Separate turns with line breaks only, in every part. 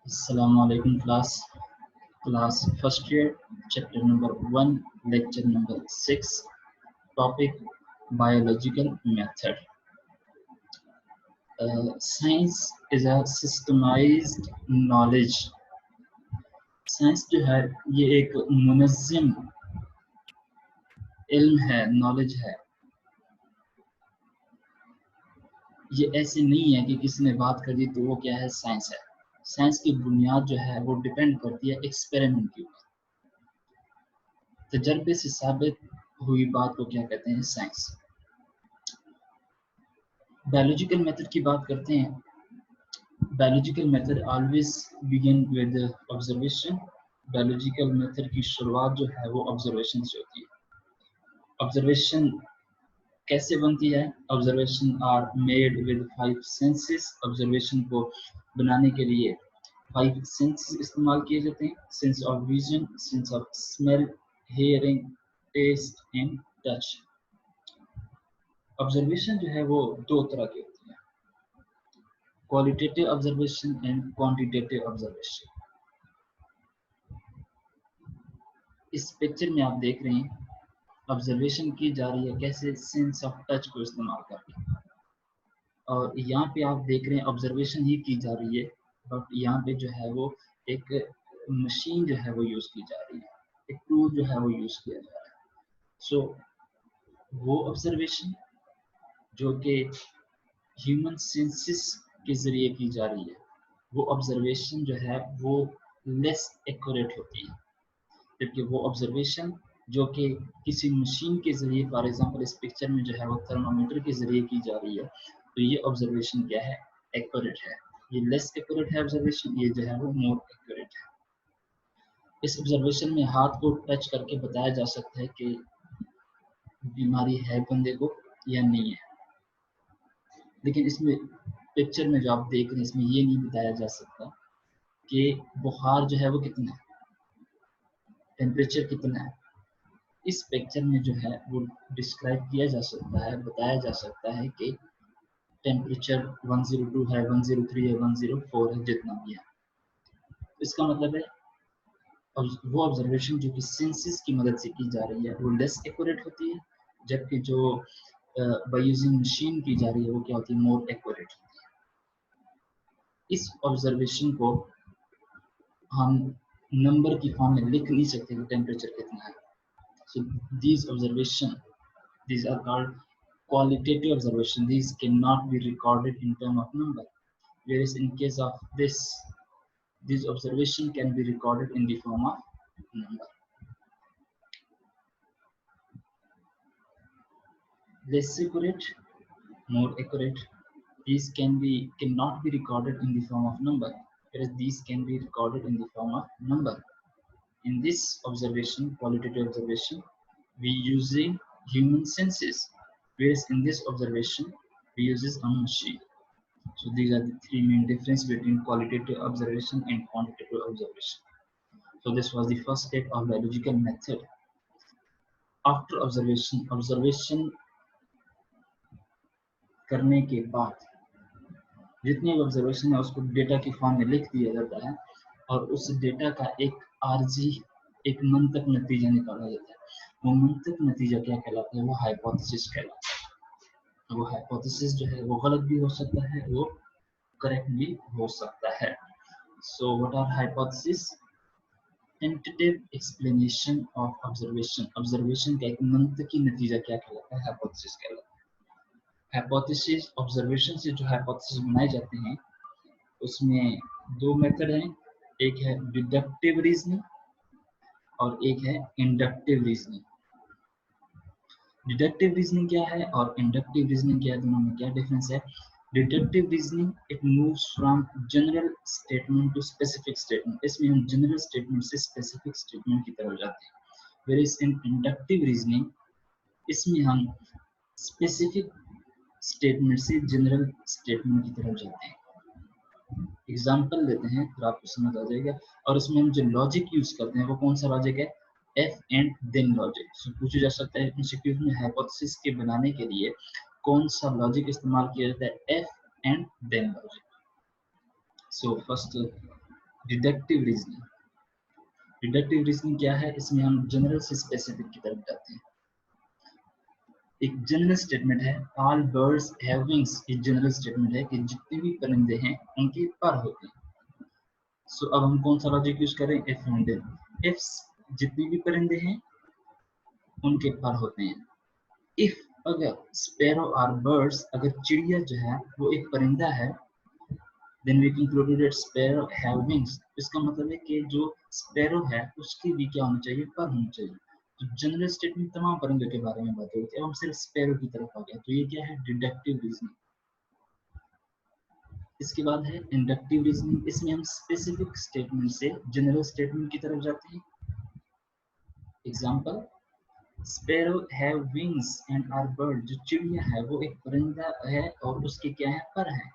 Assalamualaikum class first year, chapter number 1, lecture number 6, topic biological method. Science is a systemized knowledge. Science जो है ये एक मुनज़्ज़म इल्म है, नॉलेज है। ये ऐसे नहीं है कि किसी ने बात कर दी तो वो क्या है, साइंस है। साइंस की बुनियाद जो है वो डिपेंड करती है एक्सपेरिमेंट के ऊपर। तजर्बे से साबित हुई बात को क्या कहते हैं, साइंस। बायोलॉजिकल मेथड की बात करते हैं। Biological method always begin with observation. Biological method की शुरुआत जो है वो ऑब्जर्वेशन से होती है। ऑब्जर्वेशन कैसे बनती है? Observation are made with 5 senses. Observation को बनाने के लिए 5 सेंसेस इस्तेमाल किए जाते हैं। Sense of vision, sense of smell, hearing, taste and touch. Observation जो है वो दो तरह की होती है, qualitative observation and quantitative observation. इस पिक्चर में आप देख रहे हैं ऑब्जर्वेशन की जा रही है कैसे, सेंस ऑफ टच को इस्तेमाल करके। और यहाँ पे आप देख रहे हैं ऑब्जर्वेशन ही की जा रही है, बट यहाँ पे जो है वो एक मशीन जो है वो यूज की जा रही है, एक टूल जो है वो यूज किया जा रहा है। सो वो ऑब्जर्वेशन जो कि ह्यूमन सेंसेस के जरिए की जा रही है, वो ऑब्जर्वेशन जो है वो लेस एक्यूरेट होती है, जबकि वो ऑब्जर्वेशन जो कि किसी मशीन के जरिए, फॉर एग्जांपल इस पिक्चर में जो है वो थर्मामीटर के जरिए की जा रही है, तो ये ऑब्जर्वेशन क्या है, एक्यूरेट है। ये लेस एक्यूरेट है ऑब्जर्वेशन, ये जो है वो मोर एक्यूरेट है। इस ऑब्जर्वेशन में हाथ को टच करके बताया जा सकता है कि बीमारी है बंदे को या नहीं है, लेकिन इसमें पिक्चर में जो आप देख रहे हैं इसमें ये नहीं बताया जा सकता कि बुखार जो है वो कितना है, टेम्परेचर कितना है। इस पिक्चर में जो है वो डिस्क्राइब किया जा सकता है, बताया जा सकता है कि टेम्परेचर 102 है, 103 है, 104 है, जितना भी है। इसका मतलब है वो ऑब्जर्वेशन जो कि सेंसेस की मदद से की जा रही है वो लेस एक्यूरेट होती है, जबकि जो बाय यूजिंग मशीन की जा रही है वो क्या होती है, मोर एक्यूरेट होती है। इस ऑब्जर्वेशन को हम नंबर की फॉर्म में लिख नहीं सकते कि टेम्परेचर कितना है। So these observation, these are called qualitative observation. These cannot be recorded in terms of number. Whereas in case of this observation can be recorded in the form of number. Less accurate, more accurate. These cannot be recorded in the form of number. Whereas these can be recorded in the form of number. In this observation, qualitative observation, we using human senses, whereas in this observation we uses a machine. So these are the three main difference between qualitative observation and quantitative observation. So this was the first step of biological method. After observation करने के बाद जितनी observation है उसको data की form में लिख दिया जाता है, और उस डेटा का एक आरजी, एक मंतक नतीजा निकाला जाता है। वो मंतक नतीजा क्या कहलाता है, वो हाइपोथेसिस कहलाता है। वो हाइपोथेसिस जो है वो गलत भी हो सकता है, वो करेक्ट भी हो सकता है। So what are hypothesis? Tentative explanation of observation. Observation का एक मंतकी नतीजा क्या कहलाता है, हाइपोथेसिस कहलाता है। हाइपोथेसिस, ऑब्जर्वेशन से जो हाइपोथेसिस बनाए जाते हैं उसमें दो मेथड हैं, एक है डिडक्टिव रीजनिंग और एक है इंडक्टिव रीजनिंग। डिडक्टिव रीजनिंग क्या है और इंडक्टिव रीजनिंग क्या है, दोनों में क्या डिफरेंस है? Deductive reasoning it moves from general statement to specific statement. इसमें हम जनरल स्टेटमेंट से स्पेसिफिक स्टेटमेंट की तरफ जाते हैं। वेयरएज इन इंडक्टिव रीजनिंग इसमें हम स्पेसिफिक स्टेटमेंट से जनरल स्टेटमेंट की तरफ जाते हैं। एग्जाम्पल लेते हैं तो आपको समझ आ जाएगा। और इसमें हम जो लॉजिक यूज करते हैं वो कौन सा लॉजिक है, एफ एंड देन लॉजिक। सो पूछा जा सकता है एमसीक्यूज में हाइपोथेसिस के बनाने के लिए कौन सा लॉजिक इस्तेमाल किया जाता है, if and then logic. So first deductive reasoning. Deductive reasoning क्या है? इसमें हम जनरल से स्पेसिफिक की तरफ जाते हैं। एक जनरल स्टेटमेंट है, ऑल बर्ड्स हैव विंग्स। एक जनरल स्टेटमेंट है कि जितने भी परिंदे हैं उनके पर होते हैं। सो अब हम कौन सा लॉजिक यूज करें? If and then. इफ जितने भी परिंदे हैं उनके पर होते हैं। इफ अगर स्पैरो आर बर्ड्स, अगर चिड़िया जो है वो एक परिंदा है, then we concluded that sparrow have wings. इसका मतलब है कि जो स्पैरो है उसके भी क्या होना चाहिए? पर होना चाहिए। तो जनरल स्टेटमेंट तमाम परिंदों के बारे में बात हुई थी, अब हम सिर्फ स्पैरो की तरफ आ गए। तो ये क्या है? Deductive reasoning. इसके बाद है इंडक्टिव रीजनिंग। इसमें हम स्पेसिफिक स्टेटमेंट से जनरल स्टेटमेंट की तरफ जाते हैं। Example, sparrow have wings and are bird. जो चिड़िया है वो एक परिंदा है और उसके क्या है? पर है।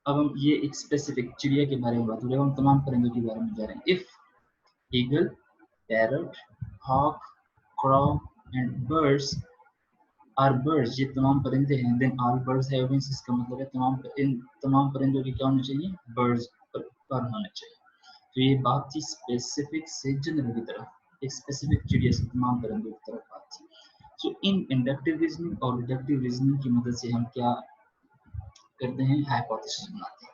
अब हम ये एक स्पेसिफिक चिड़िया के बारे में बात करें, हम तमाम परिंदों के बारे में जा रहे हैं। If eagle, parrot, hawk, crow and birds are birds, ये तमाम परिंदे हैं, then all birds have wings. इसका मतलब है इन तमाम परिंदों के क्या होने चाहिए? बर्ड्स पर होने चाहिए। तो ये बात थी स्पेसिफिक से जनरल की तरफ, एक स्पेसिफिक चिड़िया से तमाम परिंदों की तरफ बात थी। सो इन इंडक्टिव रीजनिंग और डिडक्टिव रीजनिंग की मदद से हम क्या करते हैं? हाइपोथेसिस बनाते हैं।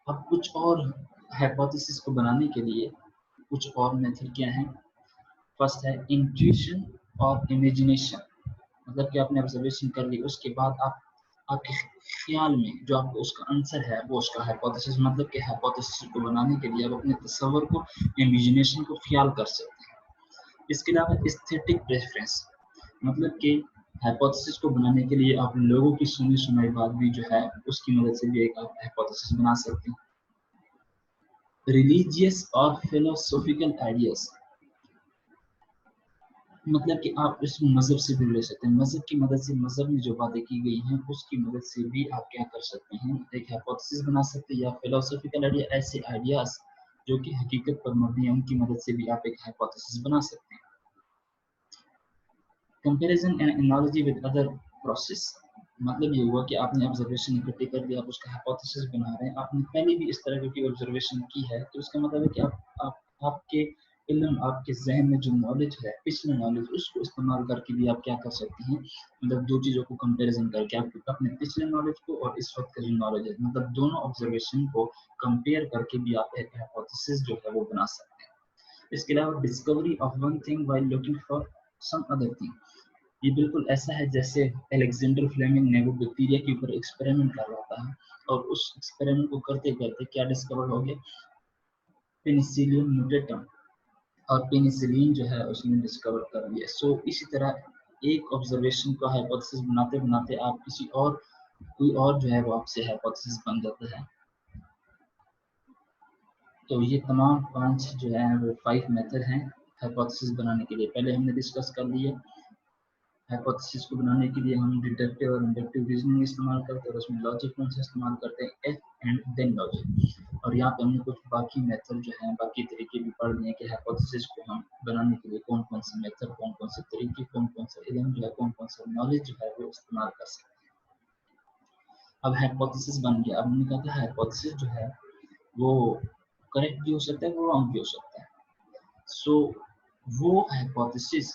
अब कुछ और हाइपोथेसिस को बनाने के लिए कुछ और मेथड क्या है? फर्स्ट है इंट्यूशन और इमेजिनेशन। मतलब कि आपने ऑब्जर्वेशन कर ली, उसके बाद आप आपके ख्याल में जो आपको उसका आंसर है वो उसका हाइपोथेसिस। मतलब कि हाइपोथेसिस को बनाने के लिए आप अपने तसव्वुर को, इमेजिनेशन को ख्याल कर सकते हैं। इसके अलावा एस्थेटिक प्रेफरेंस, मतलब कि हाइपोथेसिस को बनाने के लिए आप लोगों की सुनी सुनाई बात भी जो है उसकी मदद से भी एक आप हाइपोथेसिस बना सकते हैं। रिलीजियस और फिलोसॉफिकल आइडियाज, मतलब कि आप इस मजहब से भी ले सकते हैं। मजहब की मदद से, मजहब में जो बातें की गई हैं उसकी मदद से भी आप क्या कर सकते हैं? एक हाइपोथेसिस बना सकते हैं। या फिलोसॉफिकल आइडिया, ऐसे आइडियाज जो कि हकीकत पर मबनी है, उनकी मदद से भी आप एक हाइपोथेसिस बना सकते हैं। Comparison and analogy with other process, मतलब ये हुआ कि आपने ऑब्जर्वेशन इकट्ठी कर लिया, आप उसका हाइपोथेसिस बना रहे हैं। आपने पहले भी इस तरह की ऑब्जर्वेशन की है, तो इसका मतलब है कि आपके इल्म, आपके जहन में जो नॉलेज है, पिछले नॉलेज, उसको इस्तेमाल करके भी आप क्या कर सकते हैं? मतलब दो चीज़ों को कंपैरिजन करके आप अपने पिछले नॉलेज को और इस वक्त का जो नॉलेज है, मतलब दोनों ऑब्जर्वेशन को कंपेयर करके भी आप एक हाइपोथेसिस जो है वो बना सकते हैं। इसके अलावा discovery of one thing while looking for some other thing, ये बिल्कुल ऐसा है जैसे अलेक्जेंडर फ्लेमिंग ने वो बैक्टीरिया के ऊपर एक्सपेरिमेंट कर रहा था, और उस एक्सपेरिमेंट को करते करते क्या डिस्कवर हो गया? पेनिसिलियम म्यूटेटम, और पेनिसिलिन जो है उसने डिस्कवर कर लिया। सो इसी तरह एक ऑब्जर्वेशन को हाइपोथेसिस बनाते बनाते आप किसी और, कोई और जो है वो आपसे हाइपोथेसिस बन जाता है। तो ये तमाम 5 जो है वो 5 मेथड हैं हाइपोथेसिस बनाने के लिए। पहले हमने डिस्कस कर लिया, हाइपोथेसिस को बनाने के लिए हम डिडक्टिव और इंडक्टिव रीजनिंग इस्तेमाल करते हैं, और उसमें लॉजिक कौन सा इस्तेमाल करते हैं? If and then logic. और यहाँ पे हमने कुछ बाकी मेथड जो है, बाकी तरीके भी पढ़ लिए कि हाइपोथेसिस को हम बनाने के लिए कौन कौन से मेथड, कौन कौन से तरीके, कौन कौन सा इल्म जो है, कौन कौन सा नॉलेज जो है वो इस्तेमाल कर सकते हैं। अब हाइपोथेसिस बन गया। अब हमने कहा था हाइपोथेसिस जो है वो करेक्ट भी हो सकता है, वो रॉन्ग भी हो सकता है। सो वो हाइपोथेसिस,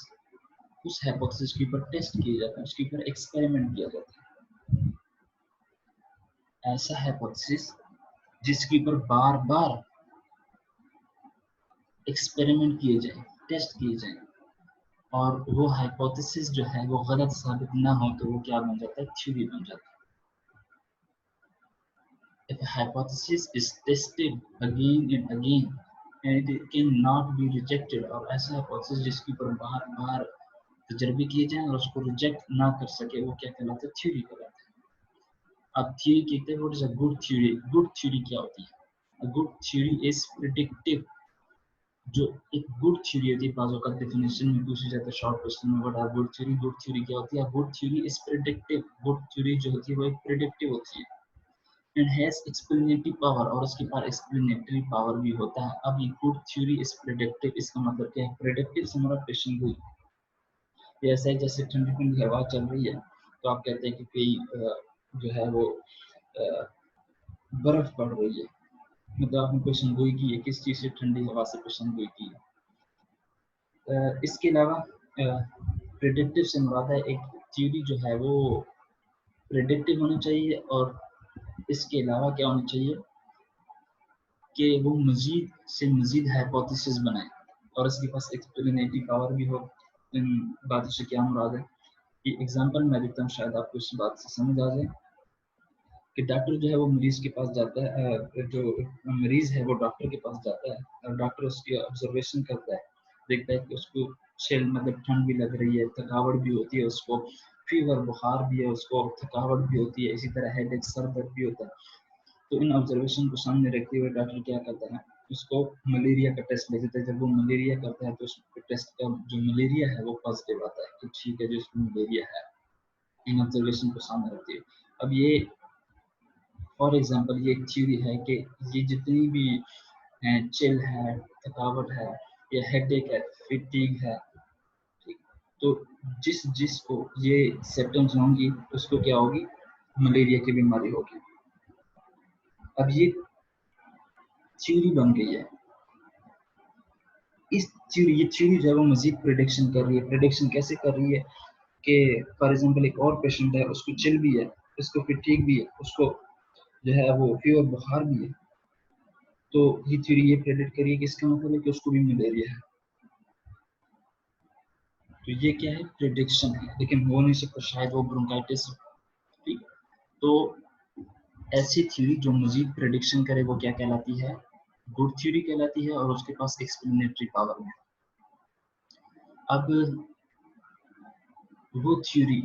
उस हाइपोथेसिस के ऊपर टेस्ट किया जाता है, उसके ऊपर एक्सपेरिमेंट किया जाता है। ऐसा हाइपोथेसिस जिसके ऊपर बार बार एक्सपेरिमेंट किए जाए, टेस्ट किए जाए, और वो हाइपोथेसिस जो है वो गलत साबित ना हो, तो वो क्या बन जाता है? थ्योरी बन जाता है। If a hypothesis is tested again and again and it cannot be rejected, और ऐसा हाइपोथेसिस जिसके ऊपर बार बार तजर्बे किए जाएं और उसको रिजेक्ट ना कर सके, वो क्या कहलाता है? थ्योरी कहलाता है। अब थ्योरी कहते हैं what is a good theory. Good theory क्या होती है? A good theory is predictive. जो एक गुड थ्योरी होती है, बाजों का डेफिनेशन में पूछी जाता है शॉर्ट क्वेश्चन में, what are good theory. Good theory क्या होती है? Good theory is predictive. Good theory जो होती है वो एक प्रिडिक्टिव होती है, एंड हैज एक्सप्लेनेटरी पावर, और उसके पास एक्सप्लेनेटरी पावर भी होता है। अब ये गुड थ्योरी इज प्रिडिक्टिव, इसका मतलब क्या है? प्रिडिक्टिव से हमारा पेशेंट हुई, ऐसा है जैसे ठंडी ठंडी हवा चल रही है, तो आप कहते हैं कि कोई जो है वो बर्फ पड़ रही है, मतलब आपने पेशन गोई की है, किस चीज़ से? ठंडी हवा से पेशन गोई की है। इसके अलावा प्रेडिक्टिव से मुराद है एक थ्योरी जो है वो प्रेडिक्टिव होनी चाहिए, और इसके अलावा क्या होनी चाहिए कि वो मज़ीद से मज़ीद हाइपोथेसिस बनाए और इसके पास एक्सप्लेनेटरी पावर भी हो। इन बातों से क्या मुराद है? ये एग्जांपल मैं देता हूँ, शायद आपको इस बात से समझ आ जाए कि डॉक्टर जो है वो मरीज के पास जाता है, जो मरीज है वो डॉक्टर के पास जाता है और डॉक्टर उसकी ऑब्जर्वेशन करता है, देखता है कि उसको चिल मतलब ठंड भी लग रही है, थकावट भी होती है, उसको फीवर बुखार भी है, उसको थकावट भी होती है, इसी तरह हेडेक सर दर्द भी होता है। तो इन ऑब्जर्वेशन को सामने रखते हुए डॉक्टर क्या करता है, उसको मलेरिया का टेस्ट ले देता है। जब वो मलेरिया करता है तो उस टेस्ट का जो मलेरिया है वो पॉजिटिव आता है, तो ठीक है जो इसमें मलेरिया है, इन ऑब्जर्वेशन को सामने रखते हुए। अब ये फॉर एग्जांपल ये एक थ्योरी है कि ये जितनी भी चिल है, थकावट है, या हेडेक है, फिटीग है, ठीक, तो जिस जिसको ये सिम्टम्स होंगी उसको क्या होगी? मलेरिया की बीमारी होगी। अब ये थ्योरी बन गई है। इस थ्योरी ये थ्योरी जो है वो मजीद प्रेडिक्शन कर रही है। प्रेडिक्शन कैसे कर रही है कि फॉर एग्जांपल एक और पेशेंट है, उसको चिल भी है, उसको फिटीग भी है, उसको जो है वो फीवर बुखार भी है, तो ये थ्योरी ये प्रेडिक्ट करिए कि इसका मतलब है कि उसको भी मलेरिया है। तो ये क्या है? प्रेडिक्शन है, लेकिन हो नहीं सकता, शायद वो ब्रोंकाइटिस। ठीक, तो ऐसी थ्योरी जो मजीद प्रेडिक्शन करे वो क्या कहलाती है? गुड थ्योरी कहलाती है, और उसके पास एक्सप्लेनेटरी पावर है। अब वो थ्योरी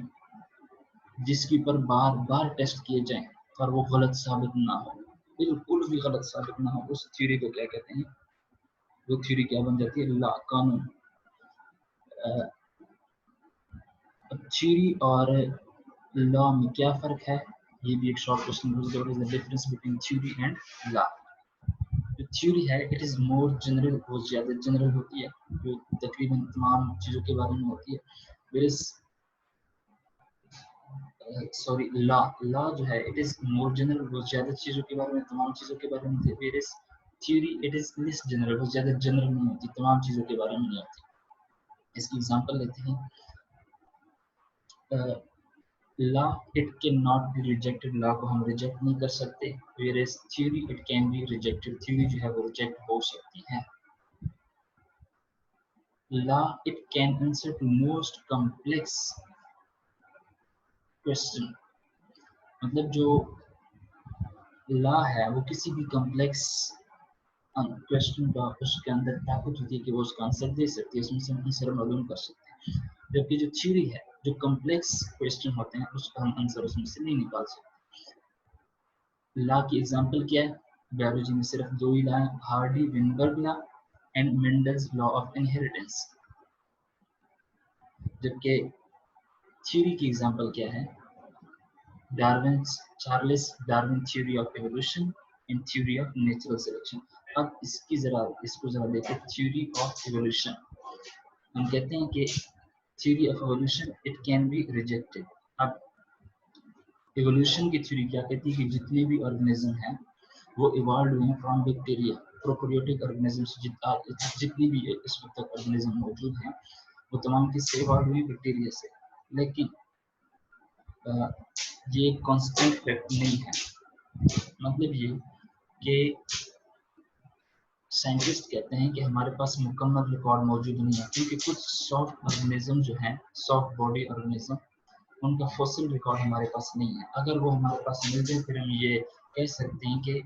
जिसके ऊपर बार बार टेस्ट किए जाएं और वो गलत साबित ना हो, बिल्कुल भी गलत साबित ना हो, उस थ्योरी को क्या कहते हैं? वो थ्योरी क्या बन जाती है? लॉ, कानून। थ्योरी और लॉ में क्या फर्क है? ये भी एक short question. What is the difference between theory and law? जो थ्योरी है इट इज मोर जनरल, बहुत ज्यादा जनरल होती है, जो तकरीबन तमाम चीजों के बारे में होती है। वेयरएज सॉरी, लॉ लॉ जो है इट इज मोर जनरल, बहुत ज्यादा चीजों के बारे में, तमाम चीजों के बारे में होती है। Whereas theory it is less general, बहुत ज्यादा जनरल नहीं होती, तमाम चीजों के बारे में नहीं होती। इसकी एग्जांपल लेते हैं। Law it can not be rejected, law को हम रिजेक्ट नहीं कर सकते। Whereas theory it can be rejected, theory जो है वो रिजेक्ट हो सकती है। Law it can answer to most complex question, मतलब जो लॉ है वो किसी भी कॉम्प्लेक्स क्वेश्चन का उसके अंदर ताकत होती है कि वो उसका आंसर दे सकती है, उसमें से आंसर मालूम कर सकते हैं। जबकि जो थ्योरी है, जो कॉम्प्लेक्स क्वेश्चन होते हैं उसका हम आंसर उसमें से नहीं निकाल सकते। लॉ की एग्जांपल क्या है? बायोलॉजी में सिर्फ दो ही लॉ हैं, Hardy Weinberg law and Mendel's law of inheritance. जबकि थ्योरी की एग्जांपल क्या है? Darwin, Charles Darwin theory of evolution and theory of natural selection. अब इसको जरा देखिए, थ्योरी ऑफ एवोल्यूशन। हम कहते हैं कि theory of evolution it can be rejected. अब एवोल्यूशन की थ्योरी क्या कहती है कि जितने भी ऑर्गेनिज्म हैं वो इवॉल्व हुए हैं फ्रॉम बैक्टीरिया, प्रोकैरियोटिक ऑर्गेनिजम्स, जितनी भी इस वक्त तक ऑर्गेनिज्म मौजूद हैं वो तमाम किससे इवॉल्व हुए? बैक्टीरिया से। लेकिन ये कांस्टेंट फैक्ट नहीं है। मतलब ये कि साइंटिस्ट कहते हैं कि हमारे पास मुकम्मल रिकॉर्ड मौजूद नहीं है, क्योंकि कुछ सॉफ्ट ऑर्गेनिज्म जो हैं, सॉफ्ट बॉडी ऑर्गेनिज्म, उनका फॉसिल रिकॉर्ड हमारे पास नहीं है। अगर वो हमारे पास मिल जाए फिर हम ये कह सकते हैं कि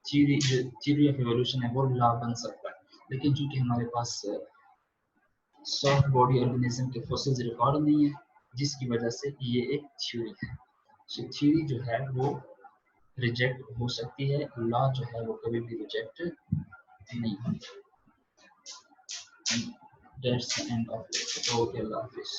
थ्योरी ऑफ एवोल्यूशन है वो लॉ बन सकता है। लेकिन चूंकि हमारे पास सॉफ्ट बॉडी ऑर्गेनिज्म के फॉसिल्स रिकॉर्ड नहीं है, जिसकी वजह से ये एक थ्योरी है। सो थ्योरी जो है वो रिजेक्ट हो सकती है, लॉ जो है वो कभी भी रिजेक्ट नहीं होती। That's the end of it. Okay, Allah Hafiz.